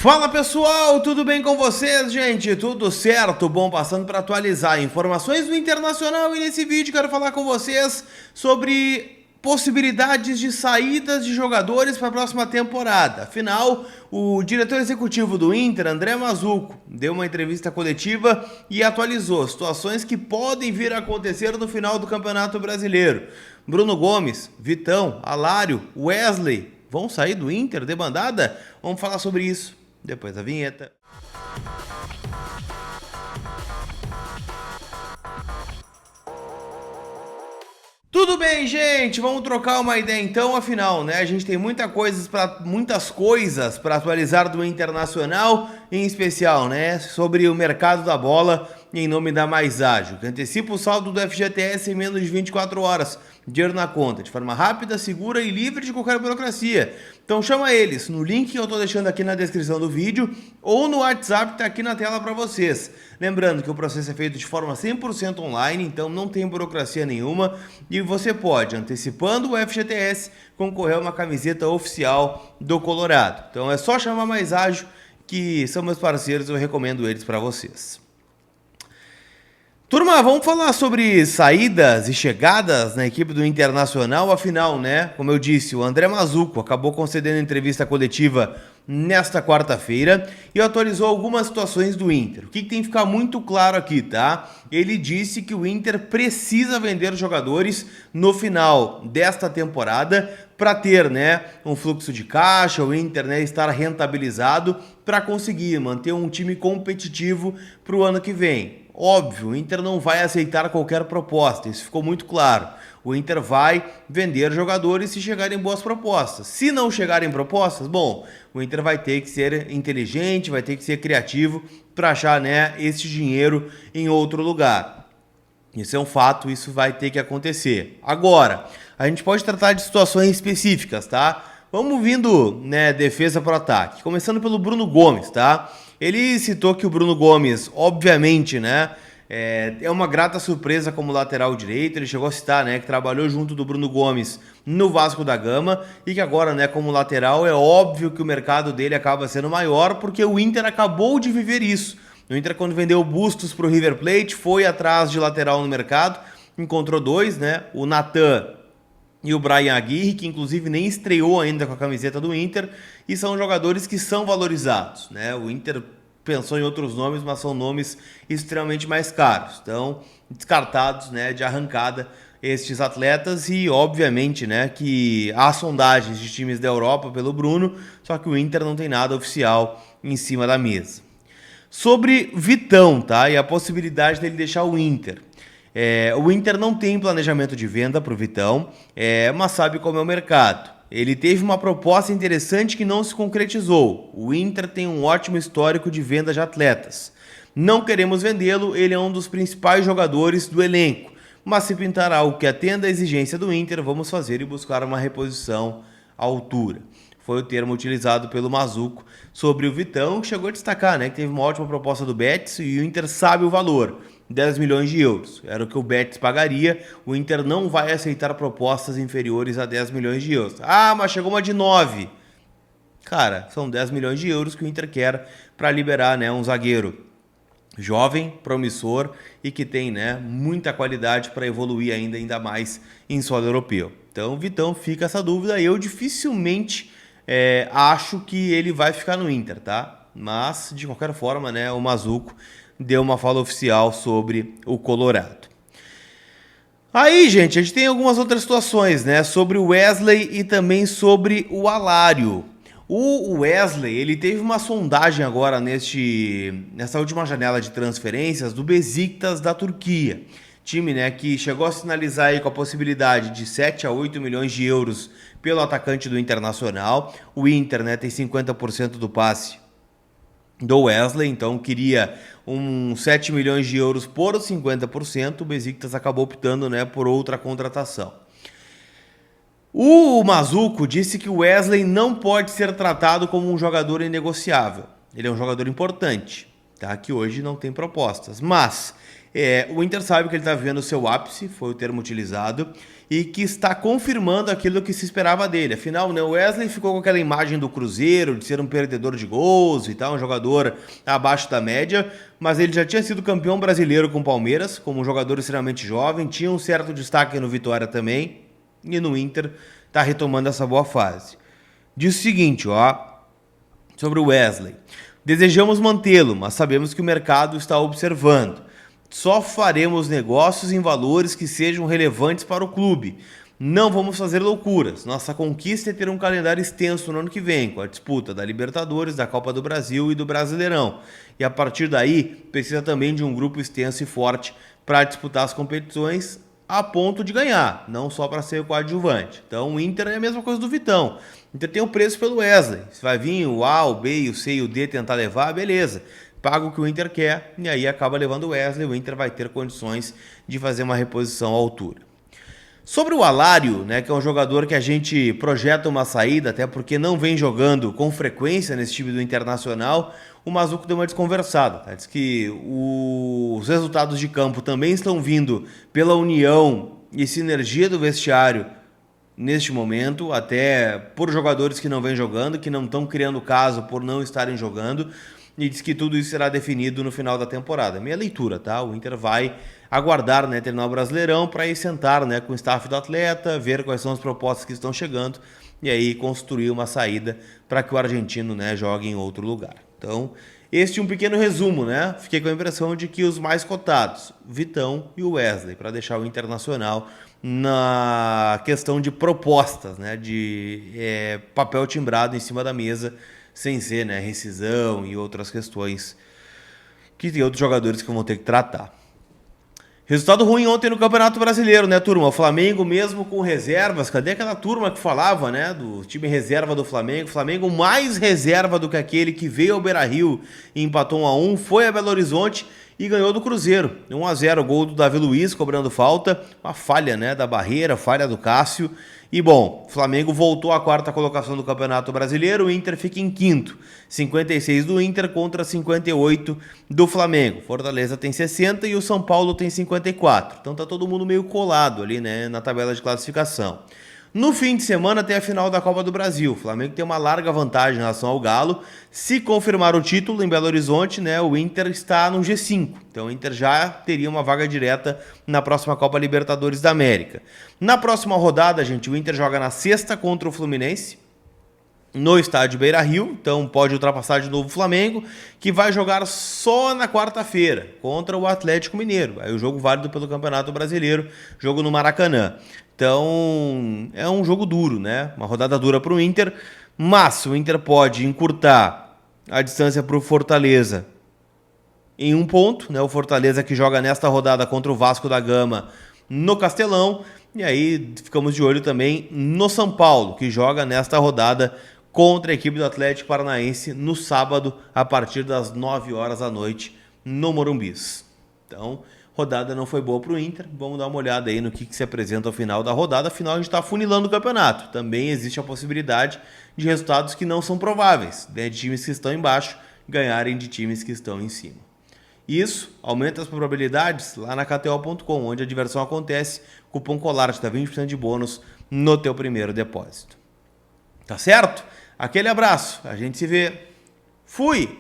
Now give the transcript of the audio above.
Fala pessoal, tudo bem com vocês, gente? Tudo certo? Bom, passando para atualizar informações do Internacional e nesse vídeo quero falar com vocês sobre possibilidades de saídas de jogadores para a próxima temporada. Afinal, o diretor executivo do Inter, André Mazzucco, deu uma entrevista coletiva e atualizou situações que podem vir a acontecer no final do Campeonato Brasileiro. Bruno Gomes, Vitão, Alário, Wesley vão sair do Inter de bandada? Vamos falar sobre isso depois da vinheta. Tudo bem, gente? Vamos trocar uma ideia então, afinal, né? A gente tem muitas coisas para atualizar do Internacional, em especial, né, sobre o mercado da bola em nome da Mais Ágil, que antecipa o saldo do FGTS em menos de 24 horas. Dinheiro na conta, de forma rápida, segura e livre de qualquer burocracia. Então chama eles no link que eu estou deixando aqui na descrição do vídeo ou no WhatsApp que está aqui na tela para vocês. Lembrando que o processo é feito de forma 100% online, então não tem burocracia nenhuma e você pode, antecipando o FGTS, concorrer a uma camiseta oficial do Colorado. Então é só chamar Mais Ágil, que são meus parceiros, eu recomendo eles para vocês. Turma, vamos falar sobre saídas e chegadas na equipe do Internacional. Afinal, né, como eu disse, o André Mazzucco acabou concedendo entrevista coletiva nesta quarta-feira e atualizou algumas situações do Inter. O que tem que ficar muito claro aqui, tá? Ele disse que o Inter precisa vender jogadores no final desta temporada para ter, né, um fluxo de caixa, o Inter, né, estar rentabilizado para conseguir manter um time competitivo para o ano que vem. Óbvio, o Inter não vai aceitar qualquer proposta, isso ficou muito claro. O Inter vai vender jogadores se chegarem boas propostas. Se não chegarem propostas, bom, o Inter vai ter que ser inteligente, vai ter que ser criativo para achar, né, esse dinheiro em outro lugar. Isso é um fato, isso vai ter que acontecer. Agora, a gente pode tratar de situações específicas, tá? Vamos vindo, né, defesa para o ataque. Começando pelo Bruno Gomes, tá? Ele citou que o Bruno Gomes, obviamente, né, é uma grata surpresa como lateral direito. Ele chegou a citar, né, que trabalhou junto do Bruno Gomes no Vasco da Gama e que agora, né, como lateral, é óbvio que o mercado dele acaba sendo maior porque o Inter acabou de viver isso. O Inter, quando vendeu Bustos para o River Plate, foi atrás de lateral no mercado, encontrou dois, né, o Natan e o Bryan Aguirre, que inclusive nem estreou ainda com a camiseta do Inter, e são jogadores que são valorizados, né? O Inter pensou em outros nomes, mas são nomes extremamente mais caros. Então, descartados, né, de arrancada estes atletas e, obviamente, né, que há sondagens de times da Europa pelo Bruno, só que o Inter não tem nada oficial em cima da mesa. Sobre Vitão, tá? E a possibilidade dele deixar o Inter. O Inter não tem planejamento de venda para o Vitão, mas sabe como é o mercado. Ele teve uma proposta interessante que não se concretizou. O Inter tem um ótimo histórico de venda de atletas. Não queremos vendê-lo, ele é um dos principais jogadores do elenco. Mas se pintar algo que atenda à exigência do Inter, vamos fazer e buscar uma reposição à altura. Foi o termo utilizado pelo Mazzucco sobre o Vitão, que chegou a destacar, né, que teve uma ótima proposta do Betis e o Inter sabe o valor. 10 milhões de euros. Era o que o Betis pagaria. O Inter não vai aceitar propostas inferiores a 10 milhões de euros. Ah, mas chegou uma de 9. Cara, são 10 milhões de euros que o Inter quer para liberar, né, um zagueiro jovem, promissor e que tem, né, muita qualidade para evoluir ainda mais em solo europeu. Então, Vitão, fica essa dúvida. Eu dificilmente acho que ele vai ficar no Inter, tá? Mas, de qualquer forma, né, o Mazzucco deu uma fala oficial sobre o Colorado. Aí, gente, a gente tem algumas outras situações, né? Sobre o Wesley e também sobre o Alário. O Wesley, ele teve uma sondagem agora nessa última janela de transferências do Besiktas da Turquia. Time, né, que chegou a sinalizar aí com a possibilidade de 7 a 8 milhões de euros pelo atacante do Internacional. O Inter, né, tem 50% do passe do Wesley, então queria 7 milhões de euros por 50%, o Besiktas acabou optando, né, por outra contratação. O Mazzucco disse que o Wesley não pode ser tratado como um jogador inegociável. Ele é um jogador importante, tá? Que hoje não tem propostas, mas O Inter sabe que ele está vivendo o seu ápice, foi o termo utilizado, e que está confirmando aquilo que se esperava dele. Afinal, né, o Wesley ficou com aquela imagem do Cruzeiro, de ser um perdedor de gols e tal, um jogador abaixo da média, mas ele já tinha sido campeão brasileiro com o Palmeiras, como um jogador extremamente jovem, tinha um certo destaque no Vitória também, e no Inter está retomando essa boa fase. Diz o seguinte, sobre o Wesley. Desejamos mantê-lo, mas sabemos que o mercado está observando. Só faremos negócios em valores que sejam relevantes para o clube. Não vamos fazer loucuras. Nossa conquista é ter um calendário extenso no ano que vem, com a disputa da Libertadores, da Copa do Brasil e do Brasileirão. E a partir daí, precisa também de um grupo extenso e forte para disputar as competições a ponto de ganhar, não só para ser o coadjuvante. Então o Inter é a mesma coisa do Vitão. O Inter tem o preço pelo Wesley. Se vai vir o A, o B, o C e o D tentar levar, beleza. Paga o que o Inter quer e aí acaba levando o Wesley. O Inter vai ter condições de fazer uma reposição à altura. Sobre o Alário, né, que é um jogador que a gente projeta uma saída, até porque não vem jogando com frequência nesse time do Internacional, o Mazzuco deu uma desconversada. Tá? Diz que os resultados de campo também estão vindo pela união e sinergia do vestiário neste momento, até por jogadores que não vêm jogando, que não estão criando caso por não estarem jogando, e diz que tudo isso será definido no final da temporada. Minha leitura, tá? O Inter vai aguardar, né, terminar o Brasileirão para ir sentar, né, com o staff do atleta, ver quais são as propostas que estão chegando e aí construir uma saída para que o argentino, né, jogue em outro lugar. Então, este é um pequeno resumo, né? Fiquei com a impressão de que os mais cotados, Vitão e o Wesley, para deixar o Internacional na questão de propostas, né, de papel timbrado em cima da mesa, sem ser, né, rescisão e outras questões que tem outros jogadores que vão ter que tratar. Resultado ruim ontem no Campeonato Brasileiro, né, turma? O Flamengo mesmo com reservas, cadê aquela turma que falava, né, do time reserva do Flamengo? O Flamengo mais reserva do que aquele que veio ao Beira-Rio e empatou 1-1, foi a Belo Horizonte e ganhou do Cruzeiro. 1-0, gol do Davi Luiz cobrando falta, uma falha, né, da Barreira, falha do Cássio. E bom, o Flamengo voltou à quarta colocação do Campeonato Brasileiro, o Inter fica em quinto. 56 do Inter contra 58 do Flamengo. Fortaleza tem 60 e o São Paulo tem 54. Então tá todo mundo meio colado ali, né, na tabela de classificação. No fim de semana tem a final da Copa do Brasil. O Flamengo tem uma larga vantagem em relação ao Galo. Se confirmar o título em Belo Horizonte, né, o Inter está no G5. Então o Inter já teria uma vaga direta na próxima Copa Libertadores da América. Na próxima rodada, gente, o Inter joga na sexta contra o Fluminense, no estádio Beira-Rio, então pode ultrapassar de novo o Flamengo, que vai jogar só na quarta-feira contra o Atlético Mineiro. Aí o jogo válido pelo Campeonato Brasileiro, jogo no Maracanã. Então é um jogo duro, né? Uma rodada dura para o Inter, mas o Inter pode encurtar a distância para o Fortaleza em 1 ponto, né? O Fortaleza que joga nesta rodada contra o Vasco da Gama no Castelão. E aí ficamos de olho também no São Paulo, que joga nesta rodada contra a equipe do Atlético Paranaense no sábado, a partir das 9 horas da noite, no Morumbis. Então, rodada não foi boa para o Inter. Vamos dar uma olhada aí no que se apresenta ao final da rodada. Afinal, a gente está afunilando o campeonato. Também existe a possibilidade de resultados que não são prováveis, né, de times que estão embaixo ganharem de times que estão em cima. Isso aumenta as probabilidades lá na KTO.com, onde a diversão acontece. Cupom COLAR te dá 20% de bônus no teu primeiro depósito. Tá certo? Aquele abraço. A gente se vê. Fui!